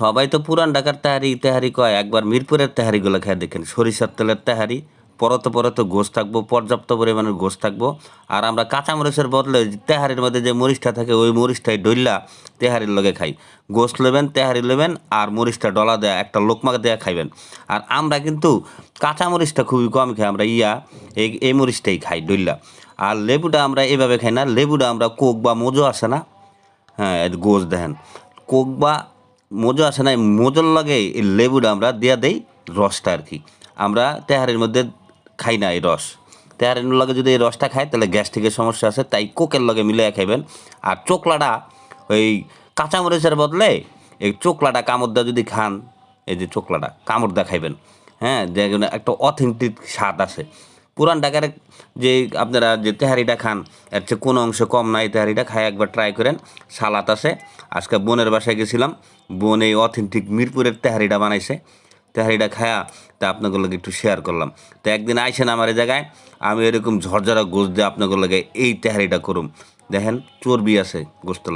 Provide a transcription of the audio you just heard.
সবাই তো পুরান ঢাকার তেহারি তেহারি কয়, একবার মিরপুরের তেহারিগুলো খেয়ে দেখেন। সরিষার তেলের তেহারি, পরতে পরতে গোশ থাকবো, পর্যাপ্ত পরিমাণের গোশ থাকবো। আর আমরা কাঁচামরিচের বদলে যে তেহারির মধ্যে যে মরিচটা থাকে ওই মরিচটাই ডইল্লা তেহারির লগে খাই। গোশ নেবেন, তেহারি নেবেন, আর মরিচটা ডলা দেয়া একটা লোকমা দেয়া খাইবেন। আর আমরা কিন্তু কাঁচামরিচটা খুবই কম খাই, আমরা এই মরিচটাই খাই ডইল্লা। আর লেবুটা আমরা এভাবে খাই না, লেবুটা আমরা কোক বা মোজো আসে না, হ্যাঁ গোছ দেখেন, কোক বা মোজো আসে না, এই মোজোর লাগে এই লেবুটা আমরা দিয়া দেই, রসটা আর কি। আমরা তেহারির মধ্যে খাই না এই রস। তেহারির লগে যদি এই রসটা খাই তাহলে গ্যাস্ট্রিকের সমস্যা আছে, তাই কোকের লগে মিলিয়ে খাইবেন। আর চোকলাটা ওই কাঁচামরিচের বদলে এই চোকলাটা কামড় দা যদি খান, এই যে চোকলাটা কামড় দা খাইবেন, হ্যাঁ, যে একটা অথেন্টিক স্বাদ আছে। পুরান ঢাকার যে আপনারা যে তেহারিটা খান এর চেয়ে কোনো অংশে কম না। এই তেহারিটা খায় একবার ট্রাই করেন। সালাত আছে, আজকে বোনের বাসায় গেছিলাম, বোন এই অথেন্টিক মিরপুরের তেহারিটা বানাইছে। তেহারিটা খায়া তা আপনাদের লগে একটু শেয়ার করলাম। তো একদিন আইসেন আমার এই জায়গায়, আমি এরকম ঝরঝরা গোশ দিয়ে আপনাদের লগে এই তেহারিটা করুম। দেখেন চর্বি আছে গোশতের।